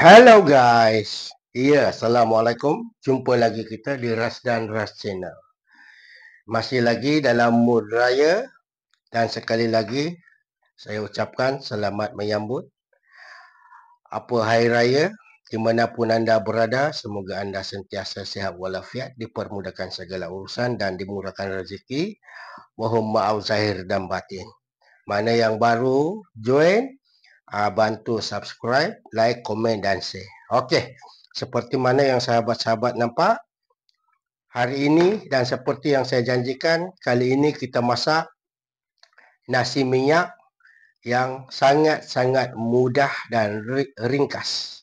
Hello guys. Ya, Assalamualaikum. Jumpa lagi kita di Ras dan Ras Channel. Masih lagi dalam mood raya dan sekali lagi saya ucapkan selamat menyambut apa hari raya dimanapun anda berada. Semoga anda sentiasa sihat walafiat, dipermudahkan segala urusan dan dimurahkan rezeki. Mohon maaf zahir dan batin. Mana yang baru join, bantu subscribe, like, komen dan share. Okey, seperti mana yang sahabat-sahabat nampak hari ini dan seperti yang saya janjikan, kali ini kita masak nasi minyak yang sangat-sangat mudah dan ringkas.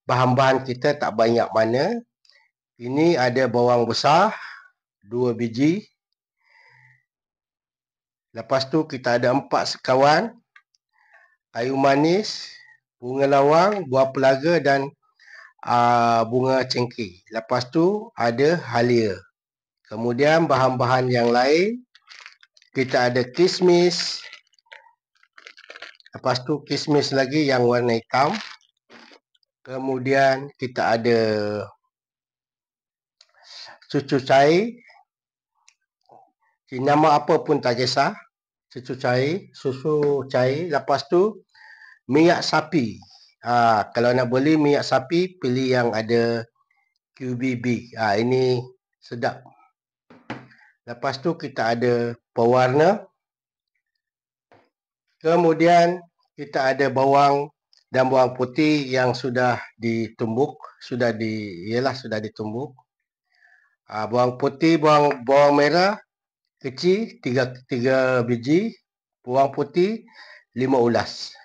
Bahan-bahan kita tak banyak mana. Ini ada bawang besar 2 biji. Lepas tu kita ada 4 sekawan kayu manis, bunga lawang, buah pelaga dan bunga cengkeh. Lepas tu ada halia. Kemudian bahan-bahan yang lain, kita ada kismis. Lepas tu kismis lagi yang warna hitam. Kemudian kita ada susu cair. Nama apa pun tak kisah. Susu cair. Lepas tu minyak sapi. Kalau nak beli minyak sapi, pilih yang ada QBB. Ini sedap. Lepas tu kita ada pewarna. Kemudian kita ada bawang dan bawang putih yang sudah ditumbuk, sudah ditumbuk. Bawang putih, bawang merah kecil 3 biji, bawang putih 5 ulas.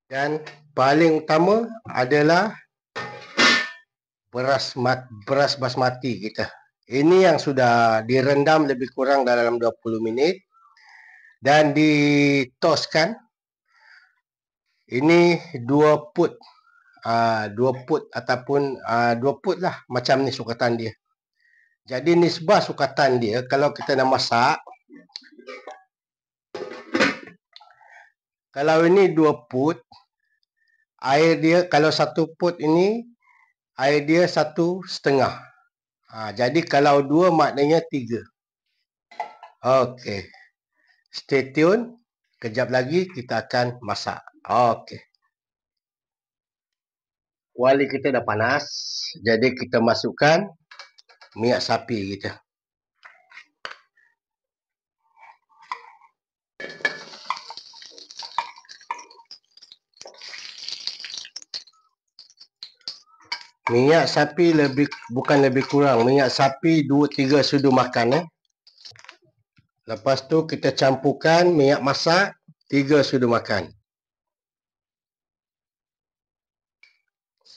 Dan paling utama adalah beras basmati kita. Ini yang sudah direndam lebih kurang dalam 20 minit dan ditoskan. Ini 2 put. 2 put ataupun 2 put lah, macam ni sukatan dia. Jadi nisbah sukatan dia kalau kita nak masak, kalau ini 2 put, air dia kalau 1 put ini air dia 1,5. Jadi kalau 2 maknanya 3. Okey. Stay tune. Kejap lagi kita akan masak. Okey. Kuali kita dah panas. Jadi kita masukkan minyak sapi kita. Minyak sapi bukan lebih kurang. Minyak sapi 2-3 sudu makan. Lepas tu kita campurkan minyak masak 3 sudu makan.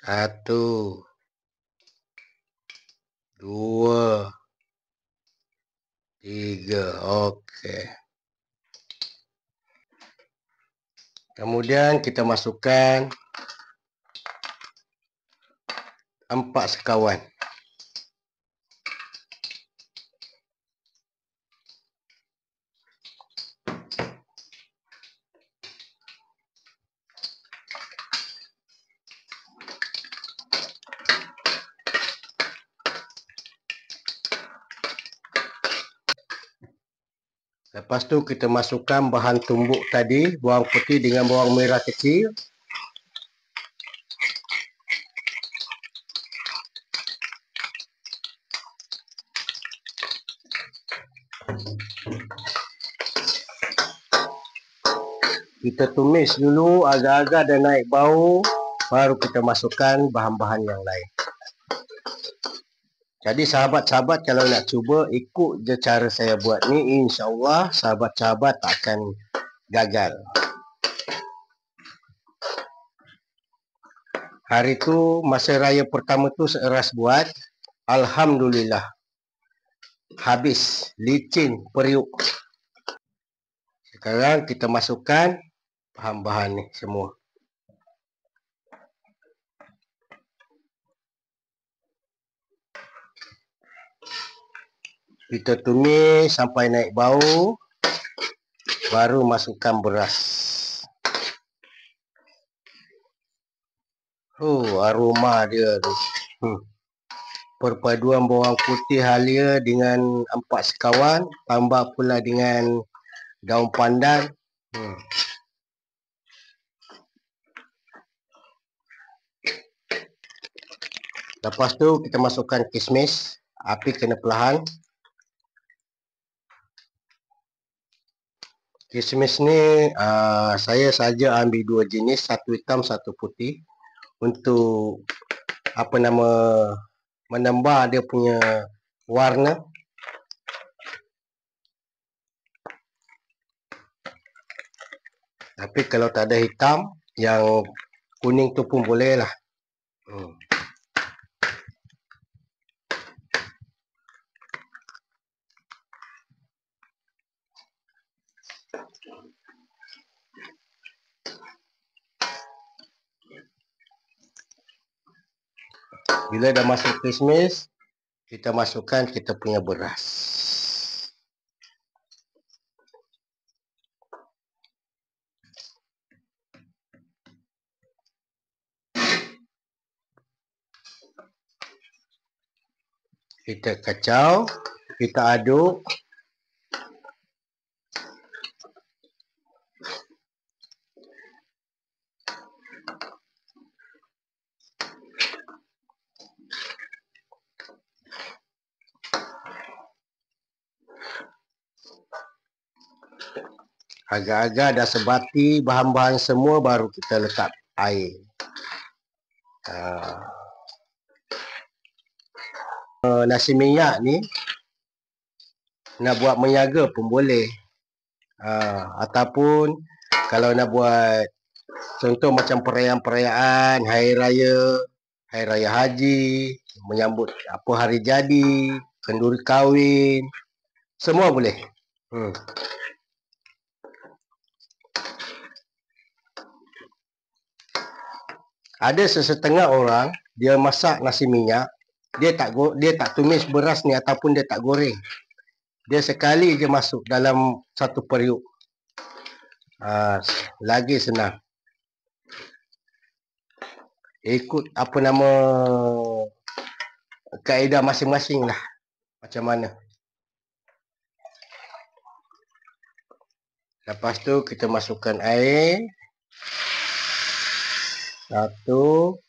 1, 2, 3. Okey. Kemudian kita masukkan 4 sekawan. Lepas tu kita masukkan bahan tumbuk tadi, bawang putih dengan bawang merah kecil. Kita tumis dulu agak-agak dah naik bau, baru kita masukkan bahan-bahan yang lain. Jadi sahabat-sahabat kalau nak cuba ikut je cara saya buat ni, insya-Allah sahabat-sahabat tak akan gagal. Hari tu masa raya pertama tu Ras buat, alhamdulillah habis licin periuk. Sekarang kita masukkan bahan-bahan ni semua. Kita tumis sampai naik bau, baru masukkan beras. Aroma dia tu. Perpaduan bawang putih halia dengan 4 sekawan, tambah pula dengan daun pandan. Lepas tu kita masukkan kismis, api kena perlahan. Kismis ni saya saja ambil 2 jenis, satu hitam satu putih, untuk menambah dia punya warna. Tapi kalau tak ada hitam, yang kuning tu pun boleh lah. Bila dah masuk kismis, kita masukkan kita punya beras. Kita kacau, kita aduk. Agak-agak dah sebati bahan-bahan semua, baru kita letak air. Nasi minyak ni nak buat menyaga pun boleh. Ataupun kalau nak buat contoh macam perayaan-perayaan hari raya haji, menyambut hari jadi, kenduri kahwin, semua boleh. Ada sesetengah orang dia masak nasi minyak, dia tak tumis beras ni ataupun dia tak goreng. Dia sekali je masuk dalam satu periuk. Lagi senang. Ikut kaedah masing-masing lah, macam mana. Lepas tu kita masukkan air. 1, 2.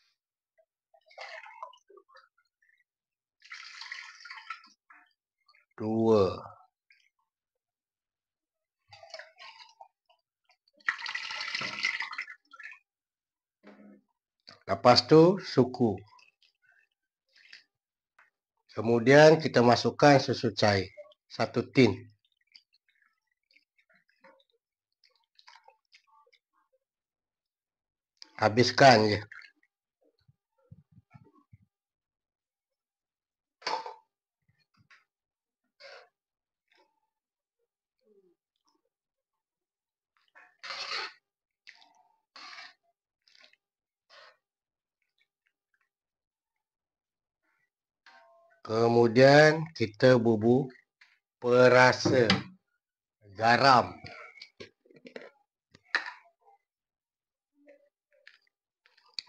Lepas tu suku. Kemudian kita masukkan susu cair 1 tin. Habiskan je. Kemudian kita bubur perasa garam.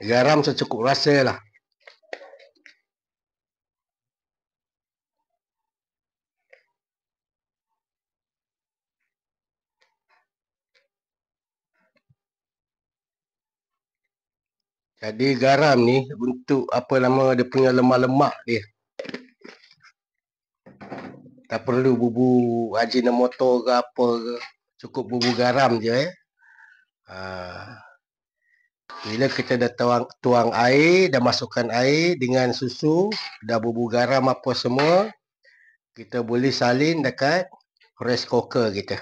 Garam secukup rasa lah. Jadi garam ni untuk dia punya lemak-lemak dia. Tak perlu bubur Ajinomoto ke apa ke. Cukup bubur garam je. Bila kita dah tuang air, dah masukkan air dengan susu, dah bubur garam apa semua, kita boleh salin dekat rice cooker kita.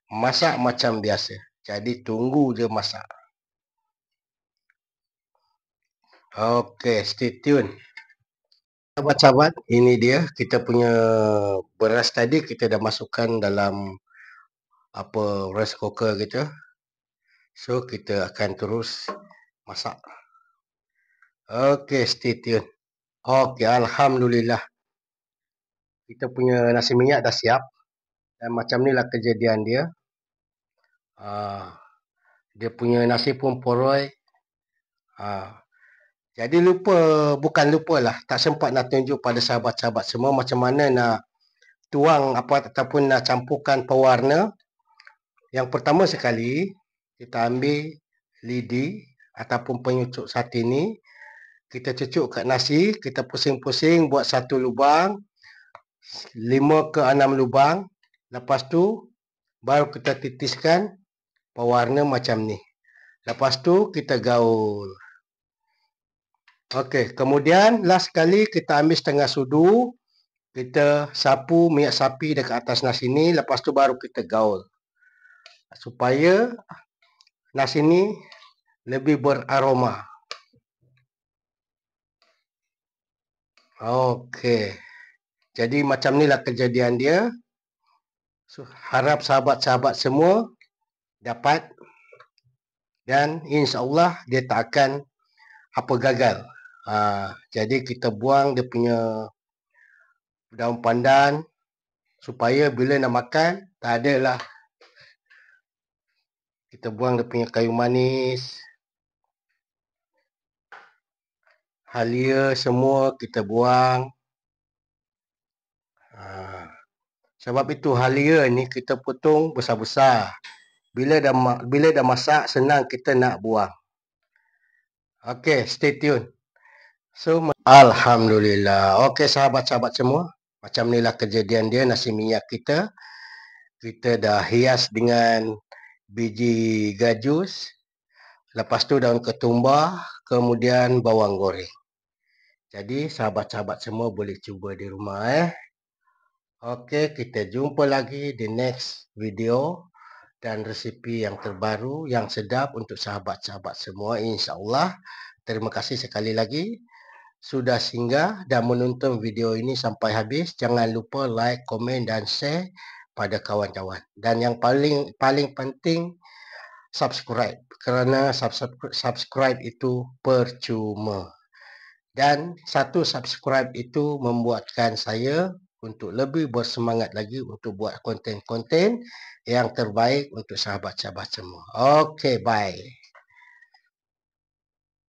Masak macam biasa. Jadi tunggu je masak. Okey, stay tune. Sahabat-sahabat, ini dia kita punya beras tadi, kita dah masukkan dalam rice cooker kita. So kita akan terus masak. Okey, stay tune. Okey, alhamdulillah. Kita punya nasi minyak dah siap. Dan macam ni lah kejadian dia. Dia punya nasi pun poroi. Jadi bukan lupa lah, tak sempat nak tunjuk pada sahabat-sahabat semua macam mana nak tuang ataupun nak campurkan pewarna. Yang pertama sekali, kita ambil lidi ataupun penyucuk sate ni, kita cucuk kat nasi, kita pusing-pusing buat satu lubang, 5 ke 6 lubang. Lepas tu baru kita titiskan pewarna macam ni. Lepas tu kita gaul. Okey, kemudian last sekali kita ambil setengah sudu, kita sapu minyak sapi dekat atas nasi ni, lepas tu baru kita gaul. Supaya nasi ni lebih beraroma. Okey. Jadi macam ni lah kejadian dia. So, harap sahabat-sahabat semua dapat, dan insya-Allah dia tak akan gagal. Jadi kita buang dia punya daun pandan supaya bila nak makan tak adalah, kita buang dia punya kayu manis, halia semua kita buang. Sebab itu halia ni kita potong besar-besar. Bila dah masak, senang kita nak buang. Okey, stay tune. So, alhamdulillah. Okey sahabat-sahabat semua, macam inilah kejadian dia nasi minyak kita. Kita dah hias dengan biji gajus, lepas tu daun ketumbar, kemudian bawang goreng. Jadi sahabat-sahabat semua boleh cuba di rumah. Okey, kita jumpa lagi di next video dan resipi yang terbaru yang sedap untuk sahabat-sahabat semua, insya-Allah. Terima kasih sekali lagi sudah singgah dan menonton video ini sampai habis. Jangan lupa like, komen dan share pada kawan-kawan. Dan yang paling penting, subscribe. Kerana subscribe itu percuma. Dan satu subscribe itu membuatkan saya untuk lebih bersemangat lagi untuk buat konten-konten yang terbaik untuk sahabat-sahabat semua. Okey, bye.